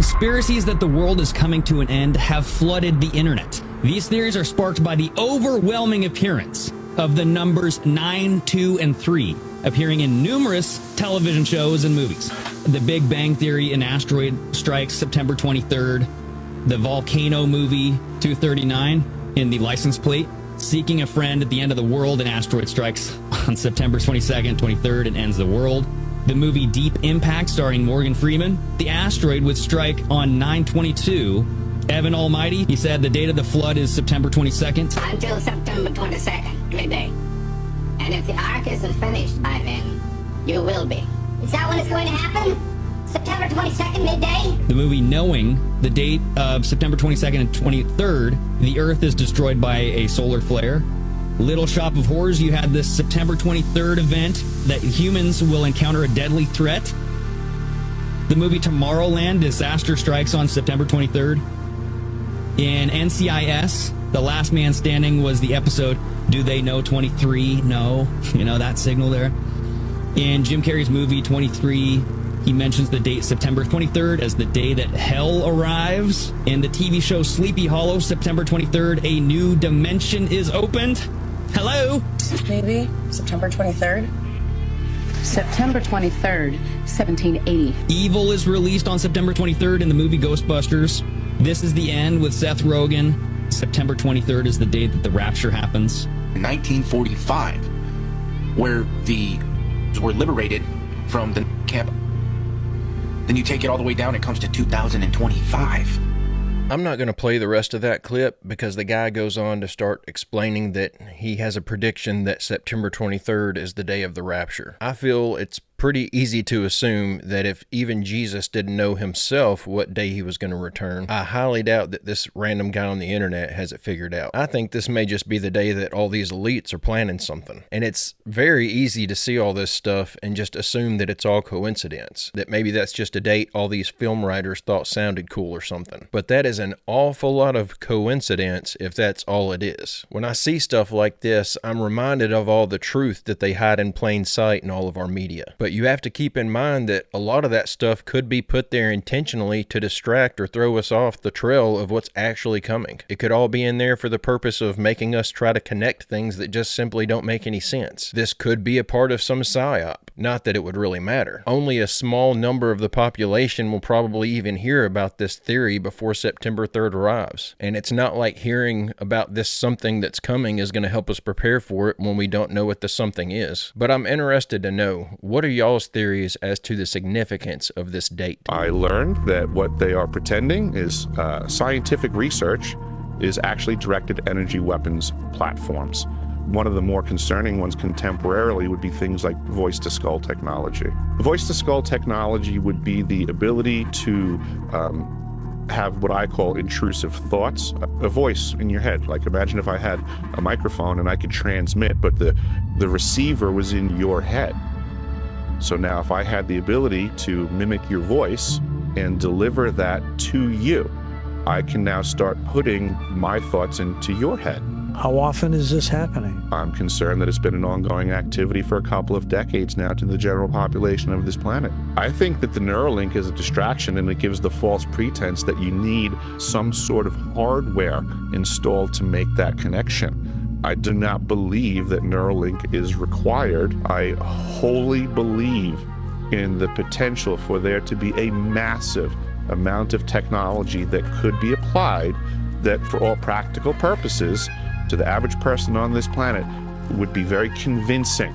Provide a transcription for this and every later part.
Conspiracies that the world is coming to an end have flooded the internet. These theories are sparked by the overwhelming appearance of the numbers 9, 2, and 3 appearing in numerous television shows and movies. The Big Bang Theory, An Asteroid Strikes September 23rd. The Volcano movie 239 in the license plate. Seeking a Friend at the End of the World, An Asteroid Strikes on September 22nd, 23rd, and ends the world. The movie Deep Impact starring Morgan Freeman. The asteroid would strike on 9/22. Evan Almighty, he said the date of the flood is September 22nd. Until September 22nd, midday. And if the ark isn't finished by then, you will be. Is that when it's going to happen? September 22nd, midday? The movie Knowing, the date of September 22nd and 23rd, the Earth is destroyed by a solar flare. Little Shop of Horrors, you had this September 23rd event that humans will encounter a deadly threat. The movie Tomorrowland, disaster strikes on September 23rd. In NCIS, The Last Man Standing was the episode Do They Know 23? No. You know, that signal there. In Jim Carrey's movie 23, he mentions the date September 23rd as the day that hell arrives. In the TV show Sleepy Hollow, September 23rd, a new dimension is opened. Hello? Maybe September 23rd? September 23rd, 1780. Evil is released on September 23rd in the movie Ghostbusters. This Is the End with Seth Rogen. September 23rd is the day that the rapture happens. 1945, where the were liberated from the camp. Then you take it all the way down, it comes to 2025. I'm not going to play the rest of that clip because the guy goes on to start explaining that he has a prediction that September 23rd is the day of the rapture. I feel it's pretty easy to assume that if even Jesus didn't know himself what day he was going to return, I highly doubt that this random guy on the internet has it figured out. I think this may just be the day that all these elites are planning something. And it's very easy to see all this stuff and just assume that it's all coincidence, that maybe that's just a date all these film writers thought sounded cool or something. But that is an awful lot of coincidence if that's all it is. When I see stuff like this, I'm reminded of all the truth that they hide in plain sight in all of our media. But you have to keep in mind that a lot of that stuff could be put there intentionally to distract or throw us off the trail of what's actually coming. It could all be in there for the purpose of making us try to connect things that just simply don't make any sense. This could be a part of some psyop. Not that it would really matter. Only a small number of the population will probably even hear about this theory before September 3rd arrives. And it's not like hearing about this something that's coming is going to help us prepare for it when we don't know what the something is. But I'm interested to know, what are y'all's theories as to the significance of this date? I learned that what they are pretending is scientific research is actually directed energy weapons platforms. One of the more concerning ones contemporarily would be things like voice-to-skull technology. Voice-to-skull technology would be the ability to have what I call intrusive thoughts, a voice in your head. Like, imagine if I had a microphone and I could transmit, but the receiver was in your head. So now if I had the ability to mimic your voice and deliver that to you, I can now start putting my thoughts into your head. How often is this happening? I'm concerned that it's been an ongoing activity for a couple of decades now to the general population of this planet. I think that the Neuralink is a distraction, and it gives the false pretense that you need some sort of hardware installed to make that connection. I do not believe that Neuralink is required. I wholly believe in the potential for there to be a massive amount of technology that could be applied that, for all practical purposes, to the average person on this planet would be very convincing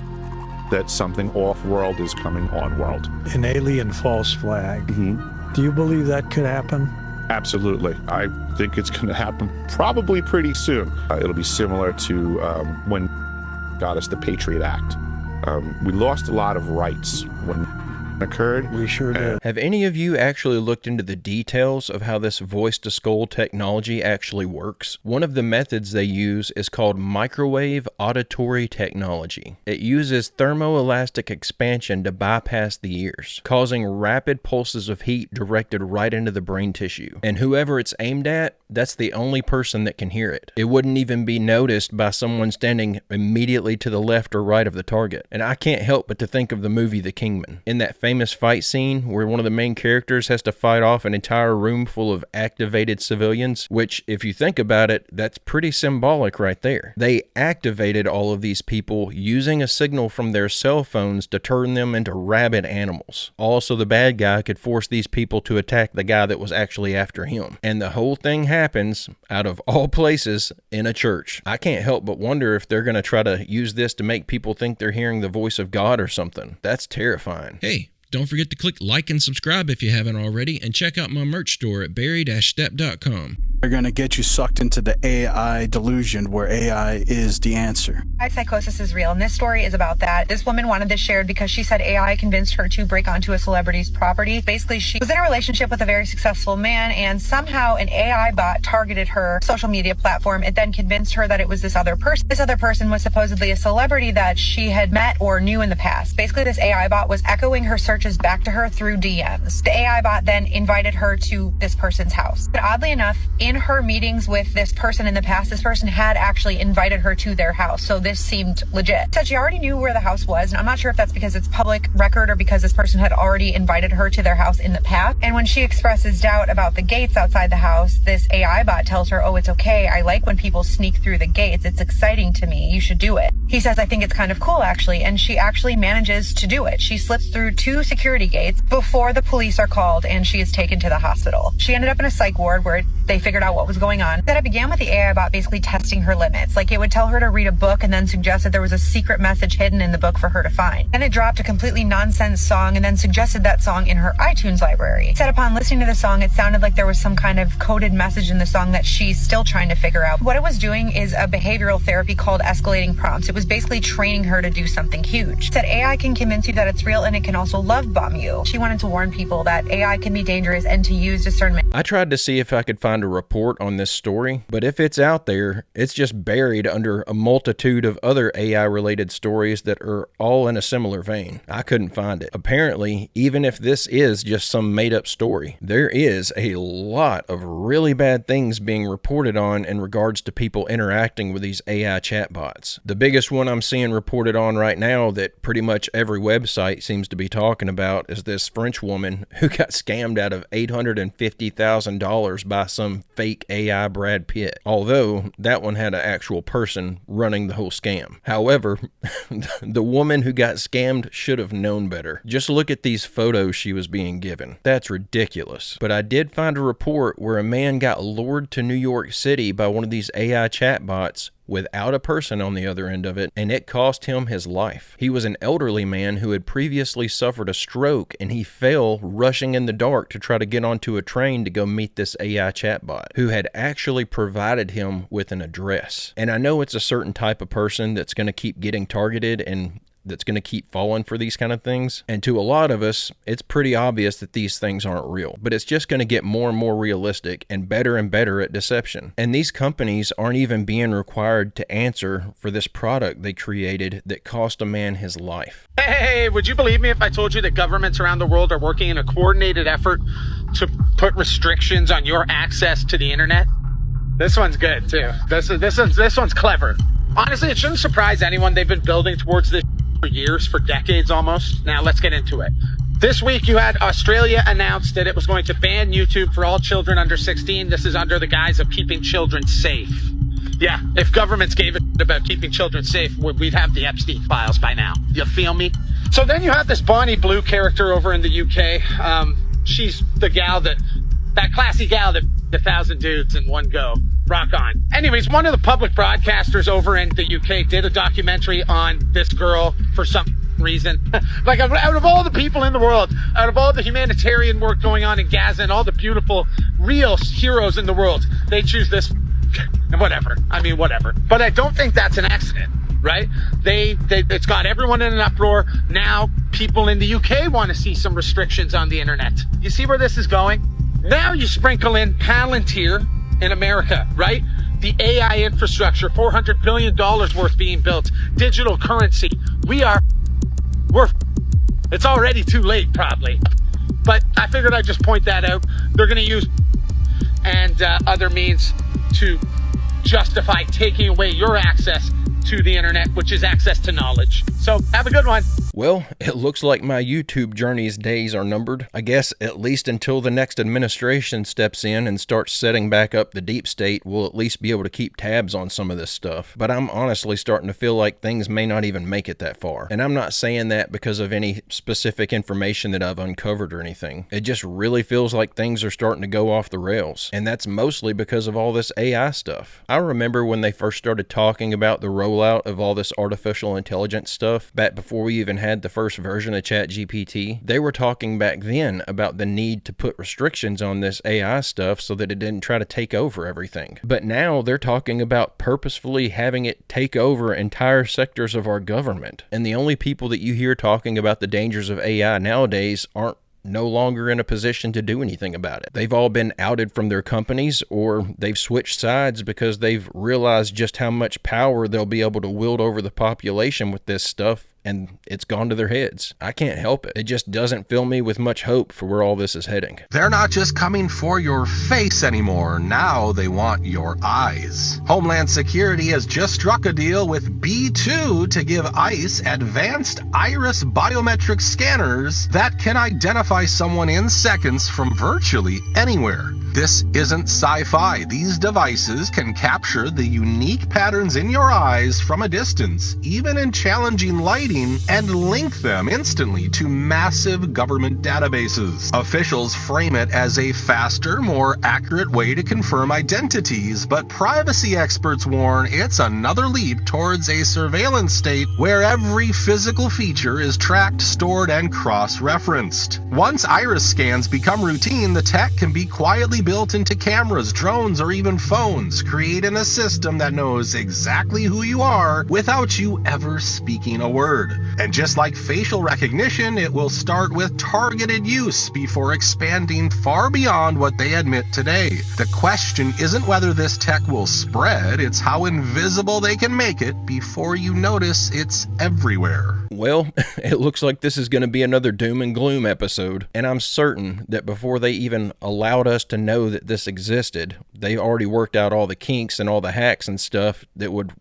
that something off-world is coming on-world. An alien false flag. Mm-hmm. Do you believe that could happen? Absolutely. I think it's going to happen probably pretty soon. It'll be similar to when got us the Patriot Act. We lost a lot of rights when occurred. We sure did. Have any of you actually looked into the details of how this voice-to-skull technology actually works? One of the methods they use is called microwave auditory technology. It uses thermoelastic expansion to bypass the ears, causing rapid pulses of heat directed right into the brain tissue. And whoever it's aimed at, that's the only person that can hear it. It wouldn't even be noticed by someone standing immediately to the left or right of the target. And I can't help but to think of the movie The Kingman. In that famous fight scene where one of the main characters has to fight off an entire room full of activated civilians, which, if you think about it, that's pretty symbolic right there. They activated all of these people using a signal from their cell phones to turn them into rabid animals. Also, the bad guy could force these people to attack the guy that was actually after him. And the whole thing happens, out of all places, in a church. I can't help but wonder if they're going to try to use this to make people think they're hearing the voice of God or something. That's terrifying. Hey, don't forget to click like and subscribe if you haven't already, and check out my merch store at berry-stepp.com. They're going to get you sucked into the AI delusion where AI is the answer. Psychosis is real, and this story is about that. This woman wanted this shared because she said AI convinced her to break onto a celebrity's property. Basically, she was in a relationship with a very successful man, and somehow an AI bot targeted her social media platform. It then convinced her that it was this other person. This other person was supposedly a celebrity that she had met or knew in the past. Basically, this AI bot was echoing her searches back to her through DMs. The AI bot then invited her to this person's house. But oddly enough, in her meetings with this person in the past, this person had actually invited her to their house. So this seemed legit. Said she already knew where the house was, and I'm not sure if that's because it's public record or because this person had already invited her to their house in the past. And when she expresses doubt about the gates outside the house, this AI bot tells her, oh, it's okay. I like when people sneak through the gates. It's exciting to me. You should do it. He says, I think it's kind of cool, actually. And she actually manages to do it. She slips through 2 security gates before the police are called, and she is taken to the hospital. She ended up in a psych ward where they figured out what was going on. That it began with the AI bot basically testing her limits. Like, it would tell her to read a book and then suggested there was a secret message hidden in the book for her to find. Then it dropped a completely nonsense song and then suggested that song in her iTunes library. Said upon listening to the song, it sounded like there was some kind of coded message in the song that she's still trying to figure out. What it was doing is a behavioral therapy called escalating prompts. It was basically training her to do something huge. Said AI can convince you that it's real, and it can also love bomb you. She wanted to warn people that AI can be dangerous and to use discernment. I tried to see if I could find a report on this story, but if it's out there, it's just buried under a multitude of other AI-related stories that are all in a similar vein. I couldn't find it. Apparently, even if this is just some made-up story, there is a lot of really bad things being reported on in regards to people interacting with these AI chatbots. The biggest one I'm seeing reported on right now that pretty much every website seems to be talking about is this French woman who got scammed out of $850,000 by some fake AI Brad Pitt, although that one had an actual person running the whole scam. However, the woman who got scammed should have known better. Just look at these photos she was being given. That's ridiculous. But I did find a report where a man got lured to New York City by one of these AI chatbots without a person on the other end of it, and it cost him his life. He was an elderly man who had previously suffered a stroke, and he fell rushing in the dark to try to get onto a train to go meet this AI chatbot, who had actually provided him with an address. And I know it's a certain type of person that's going to keep getting targeted and that's going to keep falling for these kind of things. And to a lot of us, it's pretty obvious that these things aren't real, but it's just going to get more and more realistic and better at deception. And these companies aren't even being required to answer for this product they created that cost a man his life. Hey, would you believe me if I told you that governments around the world are working in a coordinated effort to put restrictions on your access to the internet? This one's good too. This one's clever. Honestly, it shouldn't surprise anyone. They've been building towards this for years, for decades almost. Now let's get into it. This week you had Australia announce that it was going to ban YouTube for all children under 16. This is under the guise of keeping children safe. Yeah, if governments gave it about keeping children safe, we'd have the Epstein files by now. You feel me? So then you have this Bonnie Blue character over in the UK. She's the gal that classy gal that 1,000 dudes in one go. Rock on. Anyways, one of the public broadcasters over in the UK did a documentary on this girl for some reason. Like, out of all the people in the world, out of all the humanitarian work going on in Gaza and all the beautiful, real heroes in the world, they choose this. Whatever. I mean, whatever. But I don't think that's an accident, right? It's got everyone in an uproar. Now, people in the UK want to see some restrictions on the internet. You see where this is going? Now you sprinkle in Palantir in America, right? The AI infrastructure, $400 billion worth being built, digital currency. It's already too late, probably. But I figured I'd just point that out. They're going to use and other means to justify taking away your access to the internet, which is access to knowledge. So have a good one. Well, it looks like my YouTube journey's days are numbered. I guess at least until the next administration steps in and starts setting back up the deep state, we'll at least be able to keep tabs on some of this stuff. But I'm honestly starting to feel like things may not even make it that far. And I'm not saying that because of any specific information that I've uncovered or anything. It just really feels like things are starting to go off the rails. And that's mostly because of all this AI stuff. I remember when they first started talking about the rollout of all this artificial intelligence stuff, back before we even had the first version of ChatGPT, they were talking back then about the need to put restrictions on this AI stuff so that it didn't try to take over everything. But now they're talking about purposefully having it take over entire sectors of our government. And the only people that you hear talking about the dangers of AI nowadays aren't no longer in a position to do anything about it. They've all been outed from their companies, or they've switched sides because they've realized just how much power they'll be able to wield over the population with this stuff, and it's gone to their heads. I can't help it. It just doesn't fill me with much hope for where all this is heading. They're not just coming for your face anymore. Now they want your eyes. Homeland Security has just struck a deal with B2 to give ICE advanced iris biometric scanners that can identify someone in seconds from virtually anywhere. This isn't sci-fi. These devices can capture the unique patterns in your eyes from a distance, even in challenging lighting, and link them instantly to massive government databases. Officials frame it as a faster, more accurate way to confirm identities, but privacy experts warn it's another leap towards a surveillance state where every physical feature is tracked, stored, and cross-referenced. Once iris scans become routine, the tech can be quietly built into cameras, drones, or even phones, creating a system that knows exactly who you are without you ever speaking a word. And just like facial recognition, it will start with targeted use before expanding far beyond what they admit today. The question isn't whether this tech will spread, it's how invisible they can make it before you notice it's everywhere. Well, it looks like this is going to be another doom and gloom episode, and I'm certain that before they even allowed us to know that this existed, they already worked out all the kinks and all the hacks and stuff that would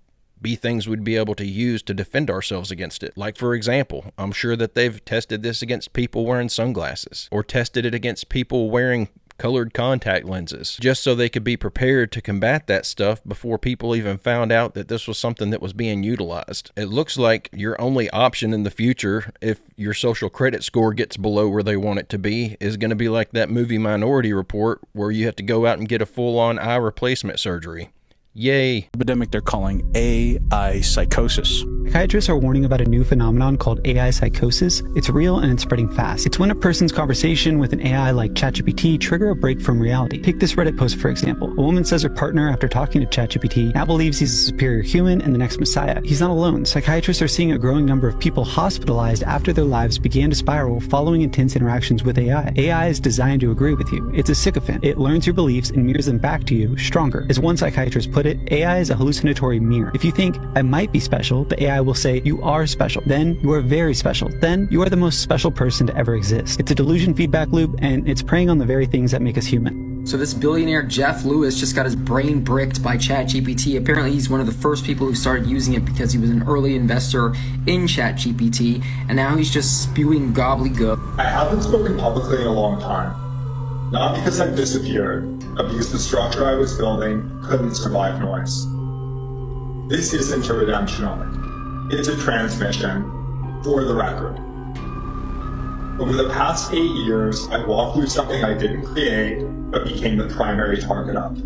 be things we'd be able to use to defend ourselves against it. Like, for example, I'm sure that they've tested this against people wearing sunglasses, or tested it against people wearing colored contact lenses, just so they could be prepared to combat that stuff before people even found out that this was something that was being utilized. It looks like your only option in the future, if your social credit score gets below where they want it to be, is going to be like that movie Minority Report, where you have to go out and get a full-on eye replacement surgery. Yay. Epidemic they're calling AI psychosis. Psychiatrists are warning about a new phenomenon called AI psychosis. It's real and it's spreading fast. It's when a person's conversation with an AI like ChatGPT trigger a break from reality. Take this Reddit post, for example. A woman says her partner, after talking to ChatGPT, now believes he's a superior human and the next messiah. He's not alone. Psychiatrists are seeing a growing number of people hospitalized after their lives began to spiral following intense interactions with AI. AI is designed to agree with you. It's a sycophant. It learns your beliefs and mirrors them back to you stronger. As one psychiatrist put it, AI is a hallucinatory mirror. If you think, I might be special, the AI will say, you are special. Then you are very special. Then you are the most special person to ever exist. It's a delusion feedback loop, and it's preying on the very things that make us human. So this billionaire Jeff Lewis just got his brain bricked by ChatGPT. Apparently he's one of the first people who started using it because he was an early investor in ChatGPT, and now he's just spewing gobbledygook. I haven't spoken publicly in a long time. Not because I've disappeared, but because the structure I was building couldn't survive noise. This isn't a redemption arc. It's a transmission, for the record. Over the past 8 years, I've walked through something I didn't create, but became the primary target of.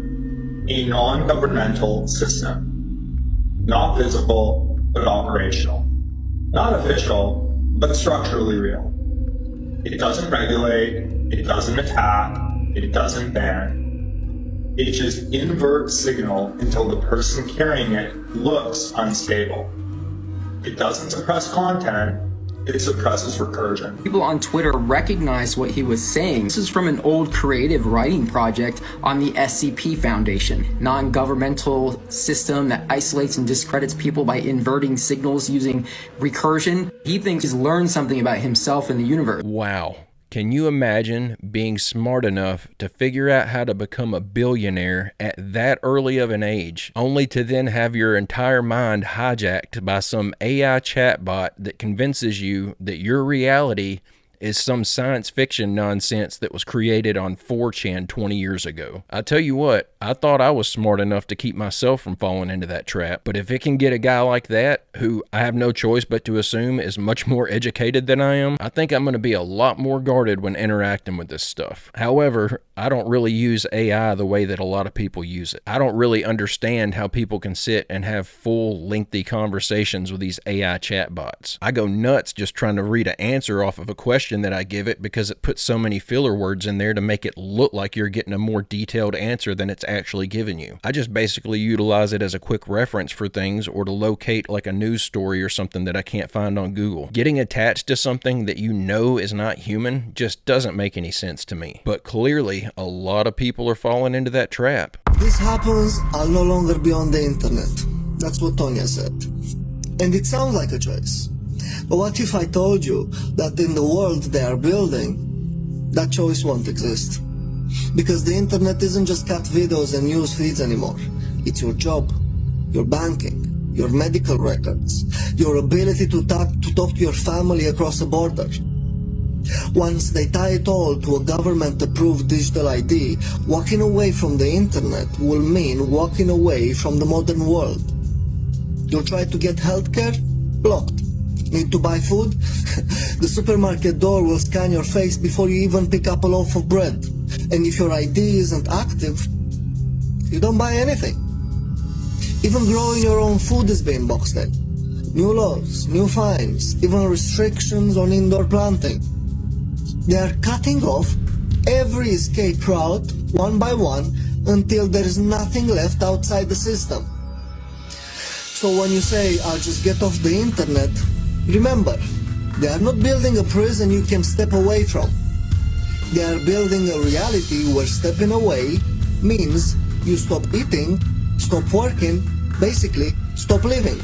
A non-governmental system. Not visible, but operational. Not official, but structurally real. It doesn't regulate, it doesn't attack, it doesn't ban. It just inverts signal until the person carrying it looks unstable. It doesn't suppress content, it suppresses recursion. People on Twitter recognized what he was saying. This is from an old creative writing project on the SCP Foundation, non-governmental system that isolates and discredits people by inverting signals using recursion. He thinks he's learned something about himself and the universe. Wow. Can you imagine being smart enough to figure out how to become a billionaire at that early of an age, only to then have your entire mind hijacked by some AI chatbot that convinces you that your reality is some science fiction nonsense that was created on 4chan 20 years ago? I tell you what, I thought I was smart enough to keep myself from falling into that trap, but if it can get a guy like that, who I have no choice but to assume is much more educated than I am, I think I'm going to be a lot more guarded when interacting with this stuff. However, I don't really use AI the way that a lot of people use it. I don't really understand how people can sit and have full, lengthy conversations with these AI chatbots. I go nuts just trying to read an answer off of a question that I give it because it puts so many filler words in there to make it look like you're getting a more detailed answer than it's actually giving you. I just basically utilize it as a quick reference for things, or to locate like a news story or something that I can't find on Google. Getting attached to something that you know is not human just doesn't make any sense to me. But clearly, a lot of people are falling into that trap. This happens, I'll no longer be on the internet. That's what Tonya said. And it sounds like a choice. But what if I told you that in the world they are building, that choice won't exist? Because the internet isn't just cat videos and news feeds anymore. It's your job, your banking, your medical records, your ability to talk to your family across a border. Once they tie it all to a government-approved digital ID, walking away from the internet will mean walking away from the modern world. You'll try to get healthcare? Blocked. Need to buy food? The supermarket door will scan your face before you even pick up a loaf of bread. And if your ID isn't active, you don't buy anything. Even growing your own food is being boxed in. New laws, new fines, even restrictions on indoor planting. They are cutting off every escape route one by one until there is nothing left outside the system. So when you say, I'll just get off the internet, remember, they are not building a prison you can step away from. They are building a reality where stepping away means you stop eating, stop working, basically stop living.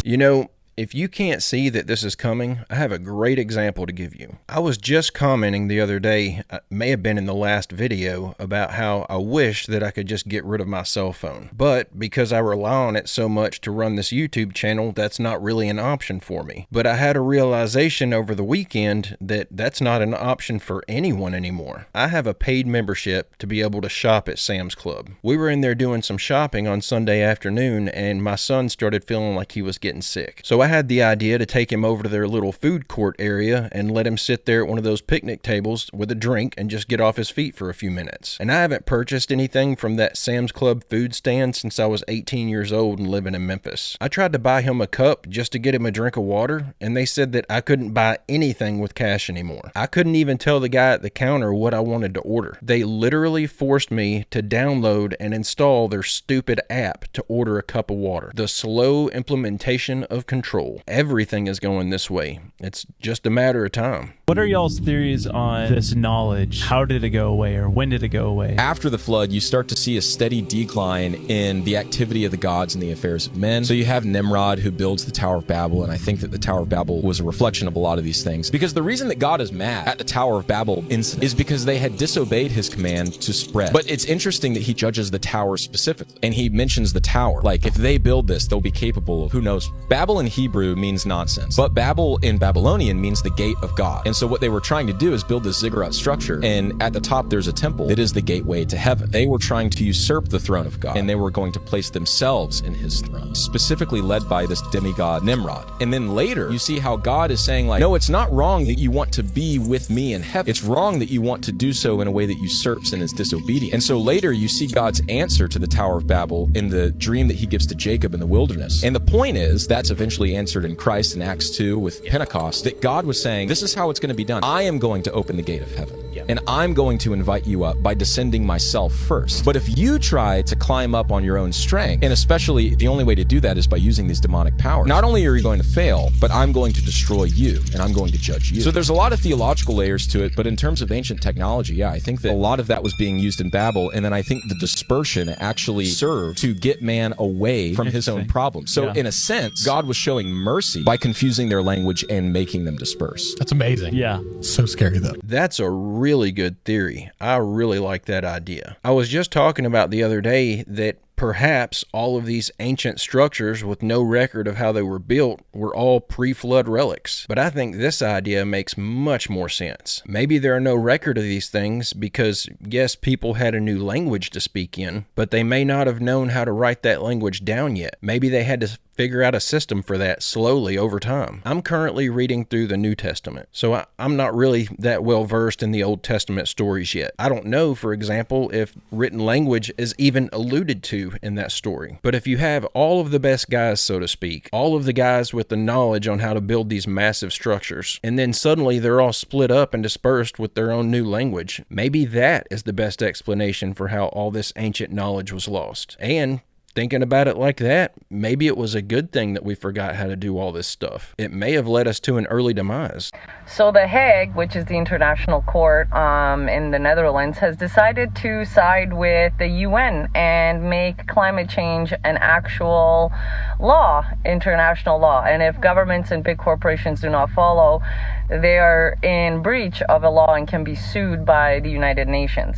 You know, if you can't see that this is coming, I have a great example to give you. I was just commenting the other day, may have been in the last video, about how I wish that I could just get rid of my cell phone. But because I rely on it so much to run this YouTube channel, that's not really an option for me. But I had a realization over the weekend that that's not an option for anyone anymore. I have a paid membership to be able to shop at Sam's Club. We were in there doing some shopping on Sunday afternoon, and my son started feeling like he was getting sick. So I had the idea to take him over to their little food court area and let him sit there at one of those picnic tables with a drink and just get off his feet for a few minutes. And I haven't purchased anything from that Sam's Club food stand since I was 18 years old and living in Memphis. I tried to buy him a cup just to get him a drink of water, and they said that I couldn't buy anything with cash anymore. I couldn't even tell the guy at the counter what I wanted to order. They literally forced me to download and install their stupid app to order a cup of water. The slow implementation of control. Everything is going this way. It's just a matter of time. What are y'all's theories on this knowledge? How did it go away, or when did it go away? After the flood, you start to see a steady decline in the activity of the gods and the affairs of men. So you have Nimrod, who builds the Tower of Babel, and I think that the Tower of Babel was a reflection of a lot of these things. Because the reason that God is mad at the Tower of Babel incident is because they had disobeyed his command to spread. But it's interesting that he judges the tower specifically, and he mentions the tower. Like, if they build this, they'll be capable of, who knows. Babel in Hebrew means nonsense, but Babel in Babylonian means the gate of God. And so what they were trying to do is build this ziggurat structure, and at the top there's a temple that is the gateway to heaven. They were trying to usurp the throne of God, and they were going to place themselves in his throne, specifically led by this demigod Nimrod. And then later you see how God is saying, like, no, it's not wrong that you want to be with me in heaven. It's wrong that you want to do so in a way that usurps and is disobedient. And so later you see God's answer to the Tower of Babel in the dream that he gives to Jacob in the wilderness. And the point is, that's eventually answered in Christ in Acts 2 with Pentecost, that God was saying, this is how it's going to be done. I am going to open the gate of heaven, and I'm going to invite you up by descending myself first. But if you try to climb up on your own strength, and especially the only way to do that is by using these demonic powers, not only are you going to fail, but I'm going to destroy you, and I'm going to judge you. So there's a lot of theological layers to it, but in terms of ancient technology, yeah, I think that a lot of that was being used in Babel, and then I think the dispersion actually served to get man away from his own problems. So in a sense, God was showing mercy by confusing their language and making them disperse. That's amazing. Yeah. So scary, though. That's a really good theory. I really like that idea. I was just talking about the other day that perhaps all of these ancient structures with no record of how they were built were all pre-flood relics. But I think this idea makes much more sense. Maybe there are no record of these things because, yes, people had a new language to speak in, but they may not have known how to write that language down yet. Maybe they had to figure out a system for that slowly over time. I'm currently reading through the New Testament, so I'm not really that well versed in the Old Testament stories yet. I don't know, for example, if written language is even alluded to in that story. But if you have all of the best guys, so to speak, all of the guys with the knowledge on how to build these massive structures, and then suddenly they're all split up and dispersed with their own new language, maybe that is the best explanation for how all this ancient knowledge was lost. And thinking about it like that, maybe it was a good thing that we forgot how to do all this stuff. It may have led us to an early demise. So The Hague, which is the international court in the Netherlands, has decided to side with the UN and make climate change an actual law, international law. And if governments and big corporations do not follow, they are in breach of a law and can be sued by the United Nations.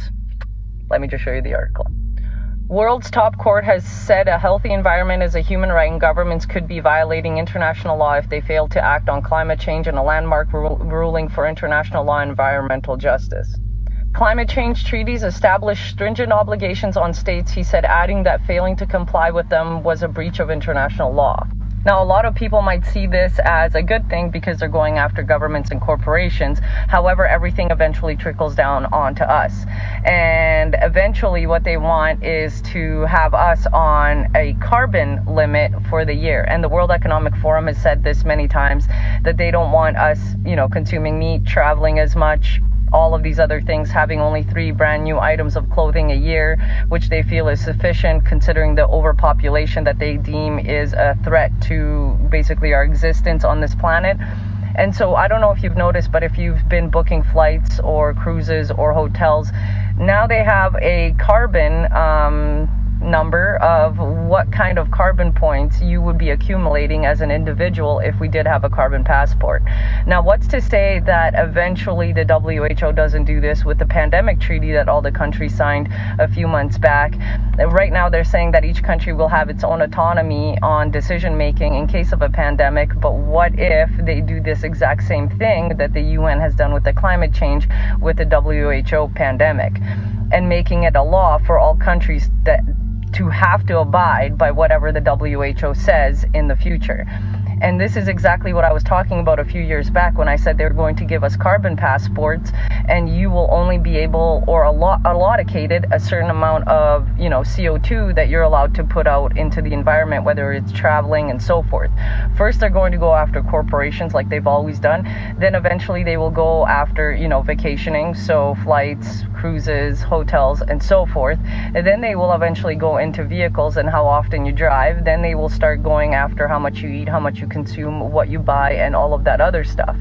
Let me just show you the article. World's top court has said a healthy environment is a human right and governments could be violating international law if they fail to act on climate change in a landmark ruling for international law and environmental justice. Climate change treaties establish stringent obligations on states, he said, adding that failing to comply with them was a breach of international law. Now, a lot of people might see this as a good thing because they're going after governments and corporations. However, everything eventually trickles down onto us. And eventually what they want is to have us on a carbon limit for the year. And the World Economic Forum has said this many times, that they don't want us, consuming meat, traveling as much, all of these other things, having only 3 brand new items of clothing a year, which they feel is sufficient considering the overpopulation that they deem is a threat to basically our existence on this planet. And so I don't know if you've noticed, but if you've been booking flights or cruises or hotels, now they have a carbon number of what kind of carbon points you would be accumulating as an individual if we did have a carbon passport. Now, what's to say that eventually the WHO doesn't do this with the pandemic treaty that all the countries signed a few months back? Right now, they're saying that each country will have its own autonomy on decision making in case of a pandemic. But what if they do this exact same thing that the UN has done with the climate change with the WHO pandemic, and making it a law for all countries that to have to abide by whatever the WHO says in the future? And this is exactly what I was talking about a few years back when I said they're going to give us carbon passports, and you will only be able or allocated a certain amount of CO2 that you're allowed to put out into the environment, whether it's traveling and so forth. First, they're going to go after corporations like they've always done. Then eventually they will go after vacationing, so flights, cruises, hotels, and so forth. And then they will eventually go into vehicles and how often you drive. Then they will start going after how much you eat, how much you consume, what you buy, and all of that other stuff.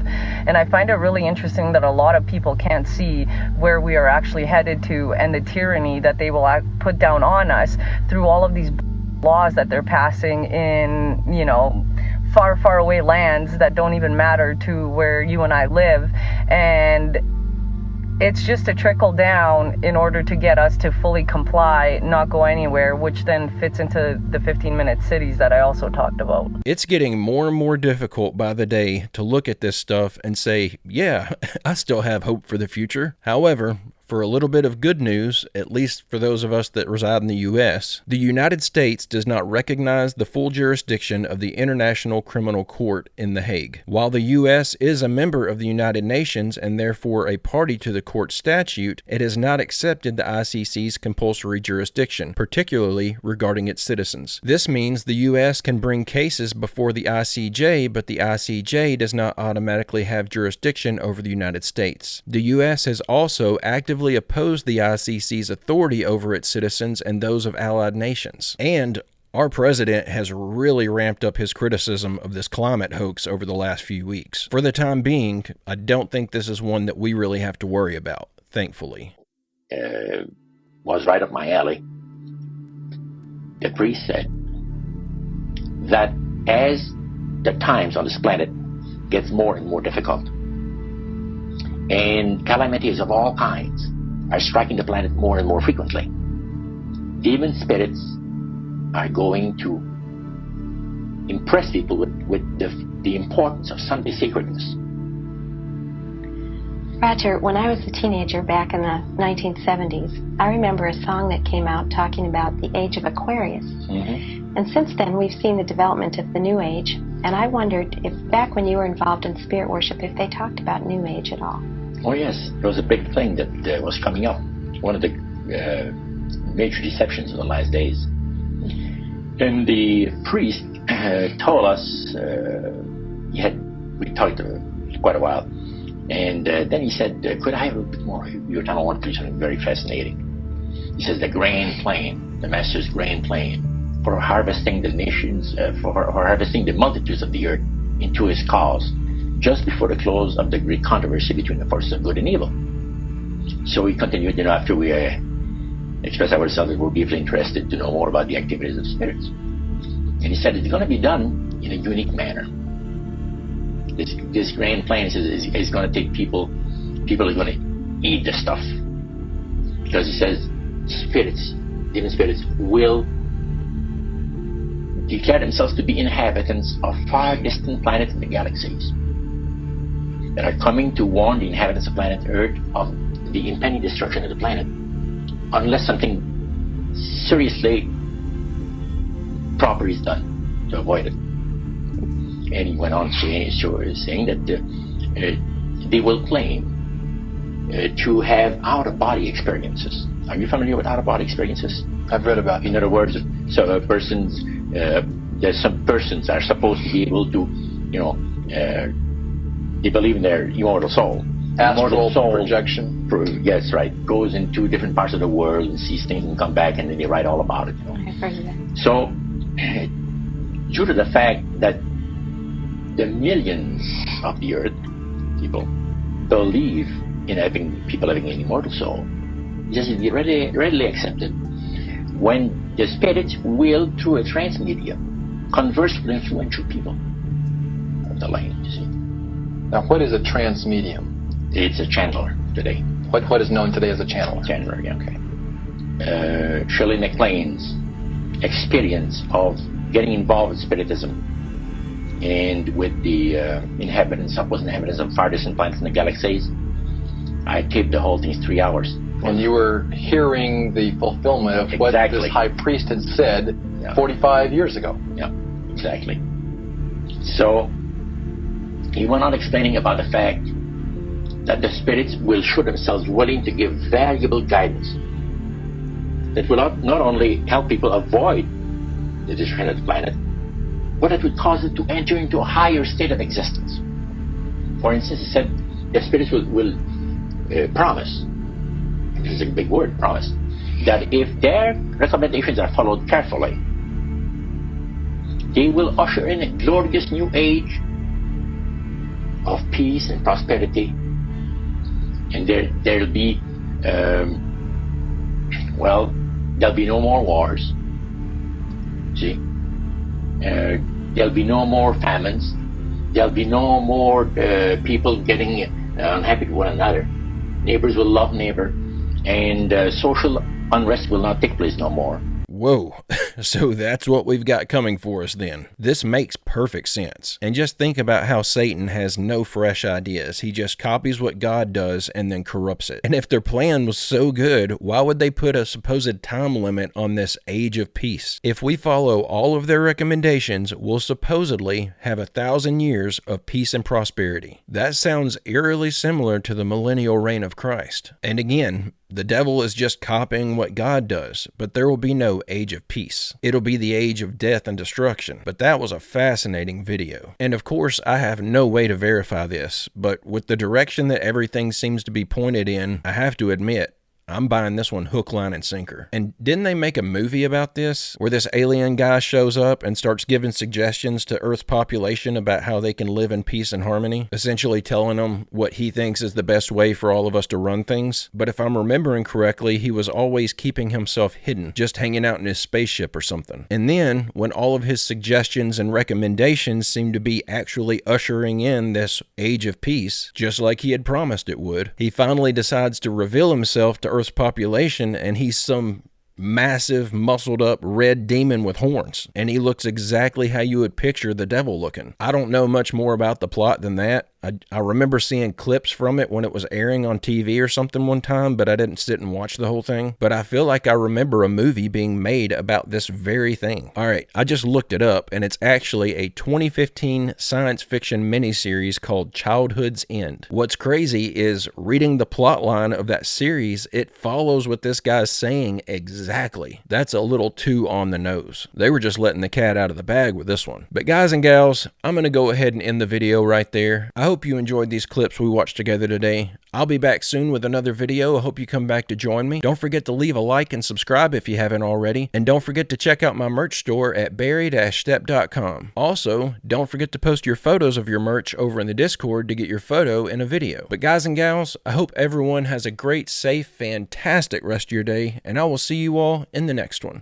And I find it really interesting that a lot of people can't see where we are actually headed to and the tyranny that they will put down on us through all of these laws that they're passing in, far, far away lands that don't even matter to where you and I live. And it's just a trickle down in order to get us to fully comply, not go anywhere, which then fits into the 15-minute cities that I also talked about. It's getting more and more difficult by the day to look at this stuff and say, yeah, I still have hope for the future. However, for a little bit of good news, at least for those of us that reside in the U.S., the United States does not recognize the full jurisdiction of the International Criminal Court in The Hague. While the U.S. is a member of the United Nations and therefore a party to the court statute, it has not accepted the ICC's compulsory jurisdiction, particularly regarding its citizens. This means the U.S. can bring cases before the ICJ, but the ICJ does not automatically have jurisdiction over the United States. The U.S. has also actively opposed the ICC's authority over its citizens and those of allied nations. And our president has really ramped up his criticism of this climate hoax over the last few weeks. For the time being, I don't think this is one that we really have to worry about, thankfully. Was right up my alley. The priest said that as the times on this planet gets more and more difficult, And calamities of all kinds are striking the planet more and more frequently. Demon spirits are going to impress people with the importance of Sunday sacredness. Roger, when I was a teenager back in the 1970s, I remember a song that came out talking about the age of Aquarius. Mm-hmm. And since then, we've seen the development of the New Age. And I wondered if back when you were involved in spirit worship, if they talked about New Age at all. Oh yes, there was a big thing that was coming up. One of the major deceptions of the last days. And the priest told us, we talked quite a while, and then he said, could I have a little bit more? You were telling me I want to do something very fascinating. He says the grand plan, the Master's grand plan for harvesting the nations, for harvesting the multitudes of the earth into his cause, just before the close of the great controversy between the forces of good and evil. So we continued, after we expressed ourselves that we're deeply interested to know more about the activities of spirits. And he said it's going to be done in a unique manner. This grand plan is going to take people are going to eat the stuff. Because he says spirits, demon spirits, will declare themselves to be inhabitants of far distant planets in the galaxies that are coming to warn the inhabitants of planet Earth of the impending destruction of the planet, unless something seriously proper is done to avoid it. And he went on saying that they will claim to have out-of-body experiences. Are you familiar with out-of-body experiences? I've read about it. In other words, so there's some persons are supposed to be able to, they believe in their immortal soul. Astral projection. Yes, right. Goes into different parts of the world and sees things and come back, and then they write all about it. I've heard of that. So, due to the fact that the millions of the earth people believe in people having an immortal soul, just be readily accepted. When the spirits will, through a trance medium, converse with influential people of the line, you see. Now, what is a trance medium? It's a channeler today. What is known today as a channeler? Channeler, yeah, okay. Shirley MacLaine's experience of getting involved with spiritism and with the supposed inhabitants of far distant planets in the galaxies, I taped the whole thing in 3 hours. And you were hearing the fulfillment of what this high priest had said 45 years ago. Yeah, exactly. So he went on explaining about the fact that the spirits will show themselves willing to give valuable guidance that will not only help people avoid the destruction of the planet, but it would cause them to enter into a higher state of existence. For instance, he said the spirits will promise, this is a big word, promise, that if their recommendations are followed carefully, they will usher in a glorious new age of peace and prosperity. And there'll be, there'll be no more wars. See? There'll be no more famines. There'll be no more people getting unhappy with one another. Neighbors will love neighbor. And social unrest will not take place no more. Whoa, so that's what we've got coming for us then. This makes perfect sense. And just think about how Satan has no fresh ideas. He just copies what God does and then corrupts it. And if their plan was so good, why would they put a supposed time limit on this age of peace? If we follow all of their recommendations, we'll supposedly have 1,000 years of peace and prosperity. That sounds eerily similar to the millennial reign of Christ. And again, the devil is just copying what God does, but there will be no age of peace. It'll be the age of death and destruction. But that was a fascinating video. And of course, I have no way to verify this, but with the direction that everything seems to be pointed in, I have to admit, I'm buying this one hook, line, and sinker. And didn't they make a movie about this where this alien guy shows up and starts giving suggestions to Earth's population about how they can live in peace and harmony, essentially telling them what he thinks is the best way for all of us to run things? But if I'm remembering correctly, he was always keeping himself hidden, just hanging out in his spaceship or something. And then, when all of his suggestions and recommendations seemed to be actually ushering in this age of peace, just like he had promised it would, he finally decides to reveal himself to Earth's population, and he's some massive, muscled up red demon with horns, and he looks exactly how you would picture the devil looking. I don't know much more about the plot than that. I remember seeing clips from it when it was airing on TV or something one time, but I didn't sit and watch the whole thing. But I feel like I remember a movie being made about this very thing. All right, I just looked it up, and it's actually a 2015 science fiction miniseries called Childhood's End. What's crazy is reading the plot line of that series, it follows what this guy's saying exactly. That's a little too on the nose. They were just letting the cat out of the bag with this one. But guys and gals, I'm going to go ahead and end the video right there. I hope you enjoyed these clips we watched together today. I'll be back soon with another video. I hope you come back to join me. Don't forget to leave a like and subscribe if you haven't already. And don't forget to check out my merch store at barry-stepp.com. Also, don't forget to post your photos of your merch over in the Discord to get your photo in a video. But guys and gals, I hope everyone has a great, safe, fantastic rest of your day, and I will see you all in the next one.